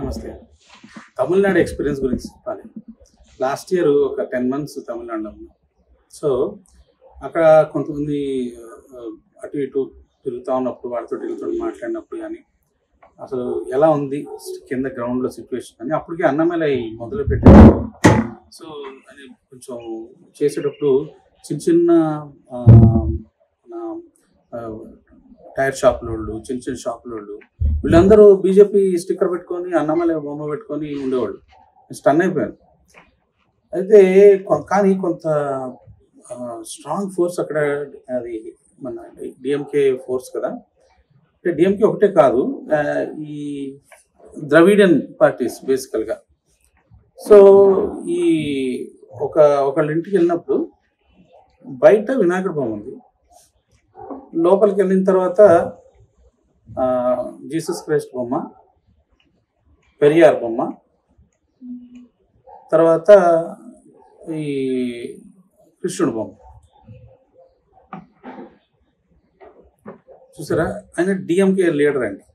నమస్తే. తమిళనాడు ఎక్స్‌పీరియన్స్ గురించి చెప్పాలి. లాస్ట్ ఇయర్ ఒక 10 మంత్స్ తమిళనాడులో ఉన్నా. సో, అక్కడ కొంతమంది అటు ఇటు తిరుగుతా ఉన్నప్పుడు వీళ్ళతోటి మాట్లాడినప్పుడు గానీ, అసలు ఎలా ఉంది కింద గ్రౌండ్‌లో సిట్యుయేషన్ అని అప్పటికే అన్నమలై మొదలుపెట్టారు. సో, అది కొంచెం చేసేటప్పుడు చిన్న చిన్న మన ఆహ్, టైర్ షాపులోళ్ళు, చిన్న చిన్న షాపులోళ్ళు వీళ్ళందరూ బీజేపీ స్టిక్కర్ పెట్టుకొని, అన్నమలై బొమ్మ పెట్టుకొని ఉండేవాళ్ళు. స్టన్ అయిపోయాను. అయితే కానీ కొంత స్ట్రాంగ్ ఫోర్స్ అక్కడ అది మన డీఎంకే ఫోర్స్ కదా! అంటే డీఎంకే ఒకటే కాదు. ఈ ద్రవిడియన్ పార్టీస్ బేసికల్‌గా. సో, ఈ ఒకళ్ళ ఇంటికెళ్ళినప్పుడు బయట వినాయకుడి బొమ్మ ఉంది. లోపలికెళ్ళిన తర్వాత జీసస్ క్రైస్ట్ బొమ్మ, పెరియార్ బొమ్మ, తర్వాత ఈ కృష్ణుడి బొమ్మ. చూసారా? ఆయన డీఎంకే లీడర్ అండి.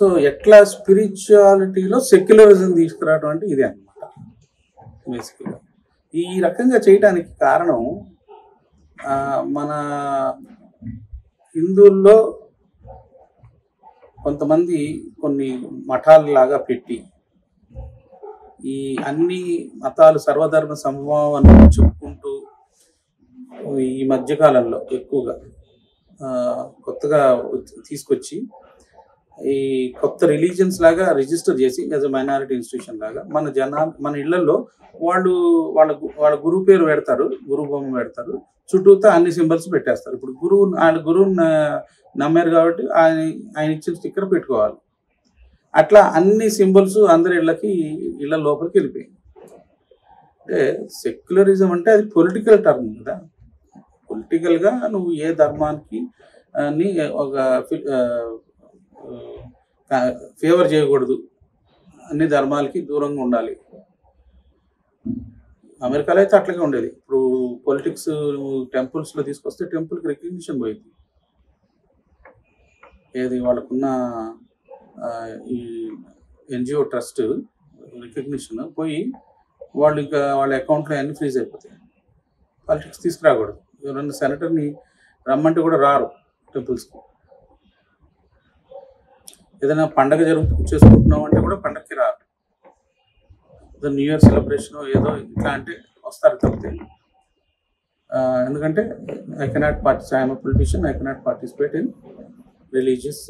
సో, ఎట్లా స్పిరిచువాలిటీలో సెక్యులరిజం తీసుకురావడం అంటే ఇదే అన్నమాట బేసిక్‌గా. ఈ రకంగా చేయడానికి కారణం మన హిందువుల్లో కొంతమంది కొన్ని మఠాలలాగా పెట్టి ఈ అన్ని మతాలు సర్వధర్మ సమభావం అని చెప్పుకుంటూ ఈ మధ్యకాలంలో ఎక్కువగా కొత్తగా తీసుకొచ్చి ఈ కొత్త రిలీజియన్స్ లాగా రిజిస్టర్ చేసి యాజ్ ఎ మైనారిటీ ఇన్స్టిట్యూషన్ లాగా మన ఇళ్లలో వాళ్ళ గురువు పేరు పెడతారు, గురువు బొమ్మ పెడతారు, చుట్టూతా అన్ని సింబల్స్ పెట్టేస్తారు. ఇప్పుడు గురువుని నమ్మారు కాబట్టి ఆయన ఇచ్చిన స్టిక్కర్ పెట్టుకోవాలి. అట్లా అన్ని సింబల్స్ అందరి ఇళ్ళ లోపలికి వెళ్ళిపోయాయి. అంటే సెక్యులరిజం అంటే అది పొలిటికల్ టర్మ్ కదా. పొలిటికల్గా నువ్వు ఏ ధర్మానికి ఒక ఫేవర్ చేయకూడదు, అన్ని ధర్మాలకి దూరంగా ఉండాలి. అమెరికాలో అయితే అట్లాగే ఉండేది. ఇప్పుడు పొలిటిక్స్ టెంపుల్స్లో తీసుకొస్తే టెంపుల్కి రికగ్నిషన్ పోయింది. ఏది వాళ్ళకున్న ఈ ఎన్జిఓ ట్రస్ట్ రికగ్నిషన్ పోయి వాళ్ళు ఇంకా వాళ్ళ అకౌంట్లో అన్ని ఫ్రీజ్ అయిపోతాయి. పాలిటిక్స్ తీసుకురాకూడదు. ఎవరన్నా సెనేటర్ని రమ్మంటే కూడా రారు టెంపుల్స్కి. ఏదైనా పండగ చేసుకుంటున్నాం అంటే కూడా పండగకి రారు. ఏదో న్యూ ఇయర్ సెలబ్రేషన్ ఏదో ఇట్లా అంటే వస్తారు తప్పితే. ఎందుకంటే I'm politician, I cannot participate in religious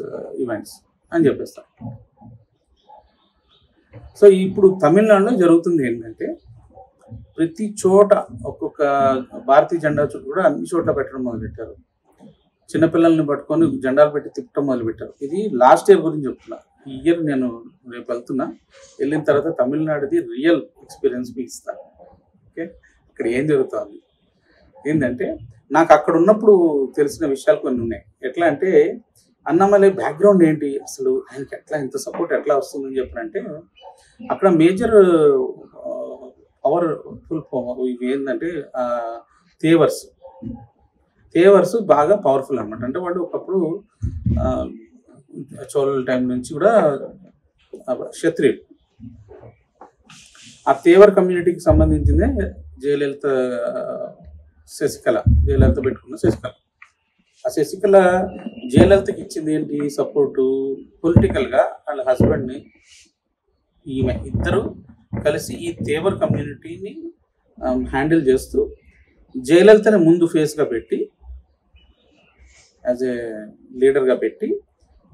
events అని చెప్పేస్తారు. సో, ఇప్పుడు తమిళనాడులో జరుగుతుంది ఏంటంటే ప్రతి చోట ఒక్కొక్క భారతీయ జెండా చుట్టూ కూడా అన్ని చోట్ల పెట్టడం మొదలెట్టారు. చిన్నపిల్లల్ని పట్టుకొని జెండాలు పెట్టి తిప్పడం మొదలుపెట్టారు. ఇది లాస్ట్ ఇయర్ గురించి చెప్తున్నా. ఈ ఇయర్ నేను రేపు వెళ్తున్నా. వెళ్ళిన తర్వాత తమిళనాడుది రియల్ ఎక్స్పీరియన్స్ మీకు ఇస్తాను. ఓకే, ఇక్కడ ఏం జరుగుతుంది ఏంటంటే నాకు అక్కడ ఉన్నప్పుడు తెలిసిన విషయాలు కొన్ని ఉన్నాయి. ఎట్లా అంటే అన్నమలై బ్యాక్గ్రౌండ్ ఏంటి, అసలు ఆయనకి ఎట్లా ఇంత సపోర్ట్ ఎట్లా వస్తుందని చెప్పారంటే అక్కడ మేజర్ పవర్ఫుల్ ఇవి ఏంటంటే తేవర్స్ బాగా పవర్ఫుల్ అనమాట. అంటే వాళ్ళు ఒకప్పుడు చోళుల టైం నుంచి కూడా క్షత్రియులు. ఆ తేవర్ కమ్యూనిటీకి సంబంధించిందే జయలలిత పెట్టుకున్న శశికళ. ఆ శశికళ జయలలితకి ఇచ్చింది ఏంటి సపోర్టు? పొలిటికల్గా వాళ్ళ హస్బెండ్ని ఈమె ఇద్దరు కలిసి ఈ తేవర్ కమ్యూనిటీని హ్యాండిల్ చేస్తూ జయలలితని ముందు ఫేస్గా పెట్టి యాజ్ ఏ లీడర్గా పెట్టి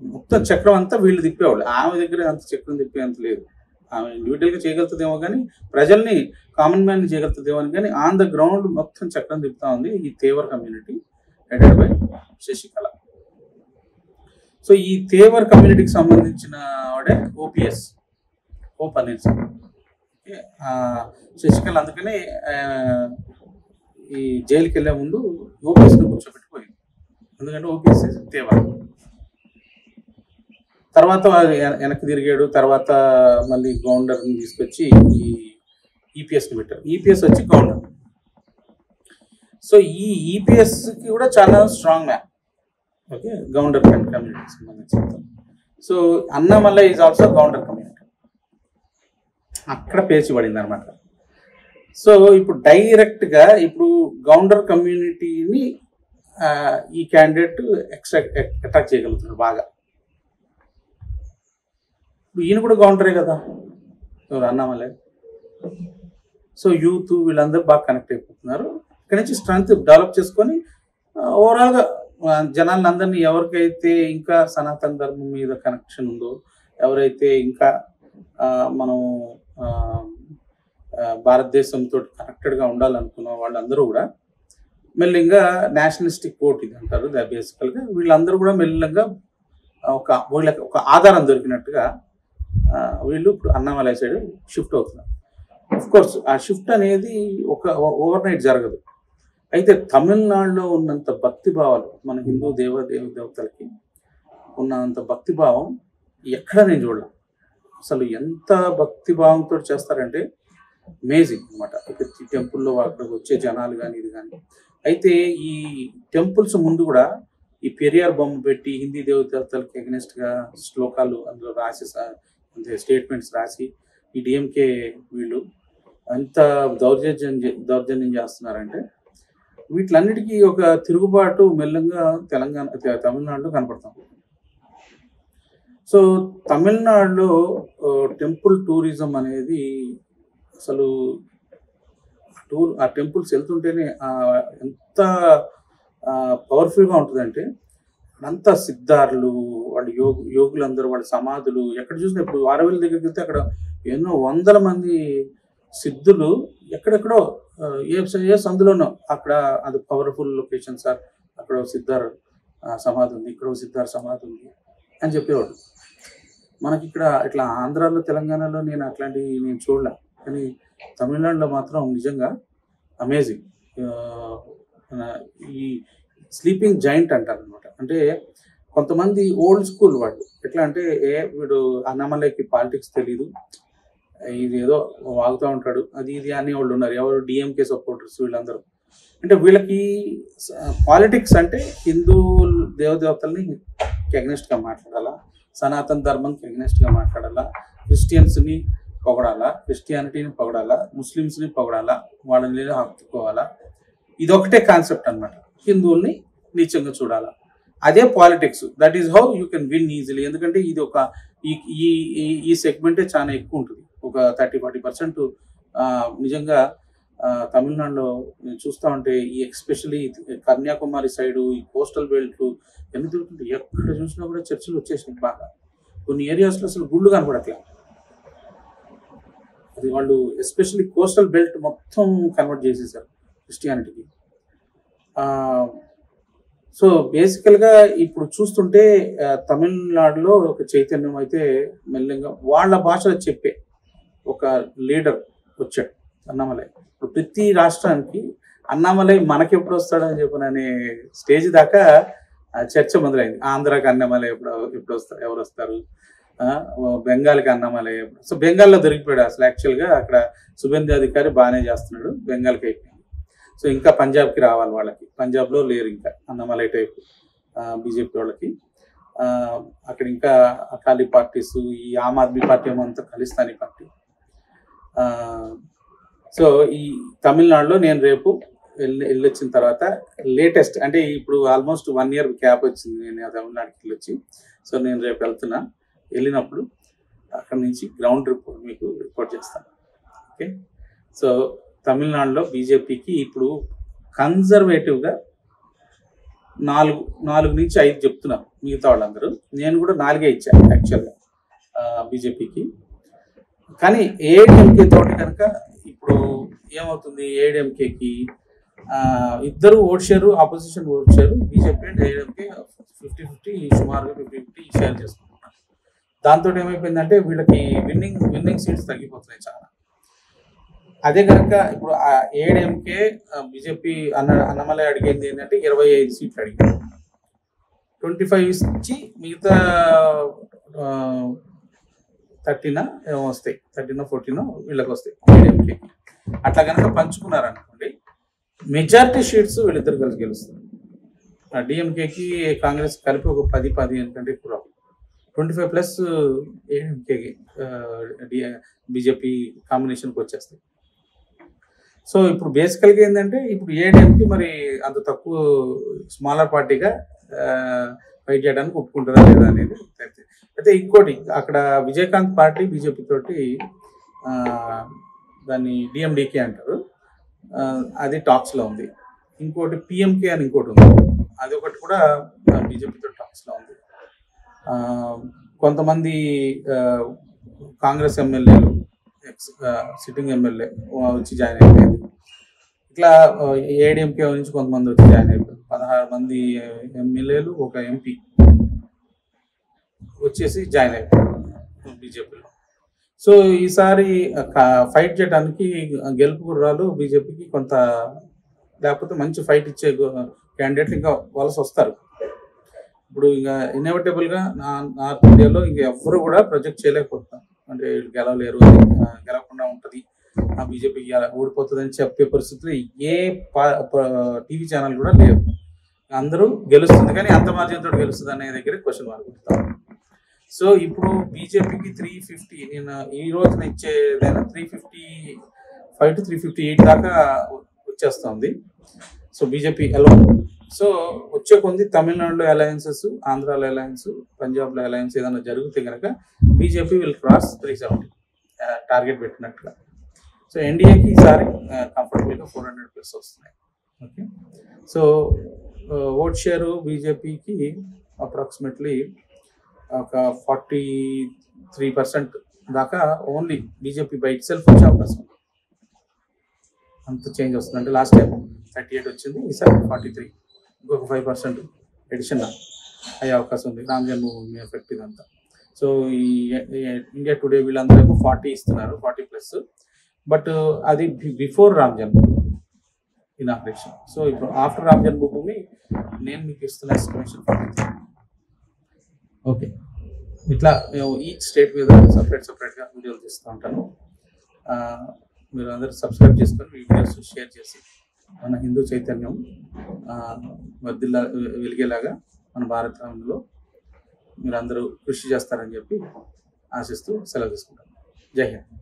మొత్తం చక్రం అంతా వీళ్ళు తిప్పేవాళ్ళు. ఆమె దగ్గర అంత చక్రం తిప్పేంత లేదు. ఆమె ఇండివిజువల్గా చేయగలుగుతుందేమో కానీ ప్రజల్ని కామన్ మ్యాన్ని చేయగలుగుతుందేమో కానీ ఆన్ ద గ్రౌండ్ మొత్తం చక్రం తిప్పుతా ఉంది ఈ Thevar community headed by Sasikala. So, ఈ తేవర్ కమ్యూనిటీకి సంబంధించిన వాడే ఓ పన్నీర్సెల్వం. ఓకే, శశికళ అందుకనే ఈ జైలుకి వెళ్ళే ముందు ఓపీఎస్ని కూర్చోబెట్టిపోయింది. ఎందుకంటే ఓపీఎస్ తేవర్. తర్వాత వెనక్కి తిరిగాడు. తర్వాత మళ్ళీ గౌండర్ని తీసుకొచ్చి ఈ ఈపీఎస్ని పెట్టారు. ఈపీఎస్ వచ్చి గౌండర్. సో, ఈ ఈపీఎస్కి కూడా చాలా స్ట్రాంగ్ మ్యాన్. ఓకే, గౌండర్ కమ్యూనిటీకి సంబంధించి so Annamalai is also Gounder community, అక్కడ పేర్చి పడింది అనమాట. సో ఇప్పుడు డైరెక్ట్గా ఇప్పుడు గౌండర్ కమ్యూనిటీని ఈ క్యాండిడేట్ అటాక్ చేయగలుగుతున్నాడు బాగా. ఈయన కూడా గౌండరే కదా అన్నామలై. సో యూత్ వీళ్ళందరూ బాగా కనెక్ట్ అయిపోతున్నారు. ఇక్కడ నుంచి స్ట్రెంగ్త్ డెవలప్ చేసుకొని ఓవరాల్గా జనాలను అందరినీ, ఎవరికైతే ఇంకా సనాతన ధర్మం మీద కనెక్షన్ ఉందో, ఎవరైతే ఇంకా మనం భారతదేశంతో కనెక్టెడ్గా ఉండాలనుకున్న వాళ్ళందరూ కూడా మెల్లింగా నేషనలిస్టిక్ ఓట్ ఇది అంటారు బేసికల్గా. వీళ్ళందరూ కూడా మెల్లిగా వీళ్ళకి ఒక ఆధారం దొరికినట్టుగా వీళ్ళు ఇప్పుడు అన్నామలై సైడ్ షిఫ్ట్ అవుతున్నారు. ఆఫ్ కోర్స్ ఆ షిఫ్ట్ అనేది ఒక ఓవర్ నైట్ జరగదు. అయితే తమిళనాడులో ఉన్నంత భక్తిభావాలు, మన హిందూ దేవతలకి ఉన్నంత భక్తిభావం ఎక్కడ నేను చూడలేం. అసలు ఎంత భక్తిభావంతో చేస్తారంటే అమేజింగ్ అనమాట. ప్రతి టెంపుల్లో అక్కడికి వచ్చే జనాలు కానీ ఇది కానీ. అయితే ఈ టెంపుల్స్ ముందు కూడా ఈ పెరియార్ బొమ్మ పెట్టి హిందీ దేవతలకి అగెనిస్ట్గా శ్లోకాలు అందులో రాసి, అంటే స్టేట్మెంట్స్ రాసి ఈ డిఎంకే వీళ్ళు ఎంత దౌర్జన్యం చేస్తున్నారంటే వీటిలన్నిటికీ ఒక తిరుగుబాటు మెల్లంగా తమిళనాడులో కనపడతాం. సో తమిళనాడులో టెంపుల్ టూరిజం అనేది అసలు ఆ టెంపుల్స్ వెళ్తుంటేనే ఎంత పవర్ఫుల్గా ఉంటుందంటే, అంతా సిద్ధార్లు, వాళ్ళ యోగులందరూ, వాళ్ళ సమాధులు ఎక్కడ చూసినా. ఇప్పుడు వారవెల్లి దగ్గరికి వెళ్తే అక్కడ ఎన్నో వందల మంది సిద్ధులు ఎక్కడెక్కడో ఏ సందులోనో అక్కడ అది పవర్ఫుల్ లొకేషన్ సార్, అక్కడ సిద్ధార్ సమాధి ఉంది, ఇక్కడ సిద్ధార్ సమాధి ఉంది అని చెప్పేవాడు. మనకి ఇక్కడ ఇట్లా ఆంధ్రాలో తెలంగాణలో నేను అట్లాంటివి నేను చూడలే, కానీ తమిళనాడులో మాత్రం నిజంగా అమేజింగ్. ఈ స్లీపింగ్ జైంట్ అంటారు అనమాట. అంటే కొంతమంది ఓల్డ్ స్కూల్ వాళ్ళు ఎట్లా అంటే, వీడు అన్నామలైకి పాలిటిక్స్ తెలీదు, ఇది ఏదో వాగుతూ ఉంటాడు అది ఇది అనే వాళ్ళు ఉన్నారు. ఎవరు డిఎంకే సపోర్టర్స్ వీళ్ళందరూ. అంటే వీళ్ళకి పాలిటిక్స్ అంటే హిందూ దేవతల్ని అగెనిస్ట్గా మాట్లాడాలా, సనాతన ధర్మంకి అగెనిస్ట్గా మాట్లాడాలా, క్రిస్టియన్స్ని పొగడాలా, క్రిస్టియానిటీని పొగడాలా, ముస్లిమ్స్ని పొగడాలా, వాళ్ళని హత్తుకోవాలా. ఇదొకటే కాన్సెప్ట్ అనమాట. హిందువుల్ని నీచంగా చూడాలా, అదే politics. That is how you can win easily. ఎందుకంటే ఇది ఒక ఈ సెగ్మెంటే చాలా ఎక్కువ ఉంటుంది. ఒక 30-40% నిజంగా తమిళనాడులో నేను చూస్తూ ఉంటే, ఈ ఎస్పెషలీ కన్యాకుమారి సైడు, ఈ కోస్టల్ బెల్ట్ ఎన్ని తిరుగుతుంటే ఎక్కడ చూసినా కూడా చర్చిలు వచ్చేసినాయి బాగా. కొన్ని ఏరియాస్లో అసలు గుళ్ళు కనపడట్లే. అది వాళ్ళు ఎస్పెషల్లీ కోస్టల్ బెల్ట్ మొత్తం కన్వర్ట్ చేసేసారు క్రిస్టియానిటీకి. సో బేసికల్గా ఇప్పుడు చూస్తుంటే తమిళనాడులో ఒక చైతన్యం అయితే మెల్లగా వాళ్ళ భాషలో చెప్పే ఒక లీడర్ వచ్చాడు అన్నామలై. ఇప్పుడు ప్రతి రాష్ట్రానికి అన్నామలై మనకెప్పుడు వస్తాడని చెప్పననే స్టేజ్ దాకా చర్చ మొదలైంది. ఆంధ్రాకి అన్నామలై ఎప్పుడు వస్తారు, ఎవరు వస్తారు, బెంగాల్కి అన్నామలై. సో బెంగాల్లో దొరికిపోయాడు అసలు. యాక్చువల్గా అక్కడ సుబేందు అధికారి బాగానే చేస్తున్నాడు, బెంగాల్కి అయిపోయింది. సో ఇంకా పంజాబ్కి రావాలి వాళ్ళకి, పంజాబ్లో లేరు ఇంకా అన్నామలై టైప్ బీజేపీ వాళ్ళకి. అక్కడ ఇంకా అకాలీ పార్టీస్, ఈ ఆమ్ ఆద్మీ పార్టీ ఏమంతా ఖలిస్తానీ పార్టీ. సో ఈ తమిళనాడులో నేను రేపు వెళ్ళొచ్చిన తర్వాత లేటెస్ట్ అంటే ఇప్పుడు ఆల్మోస్ట్ 1 year గ్యాప్ వచ్చింది నేను తమిళనాడుకి వెళ్ళొచ్చి. సో నేను రేపు వెళ్తున్నా, వెళ్ళినప్పుడు అక్కడ నుంచి గ్రౌండ్ రిపోర్ట్ మీకు రిపోర్ట్ చేస్తాను. ఓకే. సో తమిళనాడులో బీజేపీకి ఇప్పుడు కన్జర్వేటివ్గా 4 నుంచి 5 చెప్తున్నారు మిగతా వాళ్ళందరూ. నేను కూడా 4 ఇచ్చాను యాక్చువల్గా బీజేపీకి. కానీ ఏఐడిఎంకే తోటి కనుక ఇప్పుడు ఏమవుతుంది, ఏఐడిఎంకేకి ఇద్దరు vote share, opposition vote share, BJP and AIADMK 50-50 సుమారుగా 50-50 షేర్ చేసుకుంటున్నారు. దాంతో ఏమైపోయిందంటే వీళ్ళకి విన్నింగ్ సీట్స్ తగ్గిపోతున్నాయి చాలా. అదే కనుక ఇప్పుడు ఏఐడిఎంకే బీజేపీ అన్నమలై అడిగింది ఏంటంటే 25 సీట్లు అడిగింది. 25 ఇచ్చి మిగతా 13 వస్తాయి, 13-14 వీళ్ళకి వస్తాయి ఏఐడిఎంకే. అట్లా కనుక పంచుకున్నారనుకోండి, మెజారిటీ సీట్స్ వీళ్ళిద్దరు కలిసి గెలుస్తారు. డిఎంకేకి కాంగ్రెస్ కలిపి ఒక 10-15 కంటే ఎక్కువ రావు. 25+ ఏఎంకేకి బీజేపీ కాంబినేషన్కి వచ్చేస్తాయి. సో ఇప్పుడు బేసికల్గా ఏంటంటే ఇప్పుడు ఏడీఎంకి మరి అంత తక్కువ స్మాలర్ పార్టీగా ఫైట్ చేయడానికి ఒప్పుకుంటారా లేదా అనేది. అయితే ఇంకోటి అక్కడ విజయకాంత్ పార్టీ బీజేపీ తోటి దాన్ని డిఎండికే అంటారు, అది టాక్స్లో ఉంది. ఇంకోటి పిఎంకే అని ఇంకోటి ఉంది, అది ఒకటి కూడా బీజేపీతో టాక్స్లో ఉంది. కొంతమంది కాంగ్రెస్ ఎమ్మెల్యేలు సిట్టింగ్ ఎమ్మెల్యే వచ్చి జాయిన్ అయిపోయింది. ఇట్లా ఏడీఎంకే నుంచి కొంతమంది వచ్చి జాయిన్ అయిపోయారు. 16 మంది ఎమ్మెల్యేలు ఒక ఎంపీ వచ్చేసి జాయిన్ అయిపోయారు బీజేపీలో. సో ఈసారి ఫైట్ చేయడానికి గెలుపు గుర్రాలు బీజేపీకి కొంత, లేకపోతే మంచి ఫైట్ ఇచ్చే క్యాండిడేట్లు ఇంకా వలస వస్తారు. ఇప్పుడు ఇంకా ఇన్ఎవిటబుల్గా నార్త్ ఇండియాలో ఇంకా ఎవ్వరు కూడా ప్రొజెక్ట్ చేయలేకపోతున్నారు, అంటే గెలవలేరు, గెలవకుండా ఉంటుంది, బీజేపీకి ఓడిపోతుంది అని చెప్పే పరిస్థితులు ఏ టీవీ ఛానల్ కూడా లేవు. అందరూ గెలుస్తుంది కానీ ఎంత మార్జిన్తో గెలుస్తుంది అనే దగ్గర క్వశ్చన్ మార్క్ పెడతాం. సో ఇప్పుడు బీజేపీకి 350, నేను ఈ రోజున ఇచ్చేదైనా 355 to 358 దాకా వచ్చేస్తుంది. సో బీజేపీ ఎలా, సో వచ్చే కొంది తమిళనాడులో అలయన్సెస్, ఆంధ్రాలో అలయన్స్, పంజాబ్లో అలయన్స్ ఏదైనా జరిగితే కనుక బీజేపీ విల్ క్రాస్ 370 టార్గెట్ పెట్టినట్టుగా. సో ఎన్డీఏకి ఈసారి కంఫర్టబుల్గా 400+ వస్తున్నాయి. ఓకే, సో ఓట్ షేరు బీజేపీకి అప్రాక్సిమేట్లీ ఒక 43% దాకా only BJP by it self వచ్చే అవకాశం, అంత చేంజ్ వస్తుంది. అంటే లాస్ట్ టైం 38 వచ్చింది, ఈసారి 43, ఇంకొక 5% ఎడిషన్ అయ్యే అవకాశం ఉంది. రామ్ జన్మభూమి ఎఫెక్ట్ ఇదంతా. సో ఈ ఇండియా టుడే వీళ్ళందరూ 40 ఇస్తున్నారు, 40+, బట్ అది బిఫోర్ రామ్ జన్మభూమి ఇనాగ్రేషన్. సో ఇప్పుడు ఆఫ్టర్ రామ్ జన్మభూమి నేను మీకు ఇస్తున్న ఎస్టిమేషన్ 43. ఓకే, ఇట్లా మేము ఈచ్ స్టేట్ మీద సపరేట్గా వీడియోలు తీస్తూ ఉంటాను. మీరు అందరూ సబ్స్క్రైబ్ చేసుకొని వీడియోస్ షేర్ చేసి మన హిందూ చైతన్యం వెలిగేలాగా మన భారతంలో మీరు అందరూ కృషి చేస్తారని చెప్పి ఆశిస్తూ సెలవు తీసుకుంటాను. జై హింద్.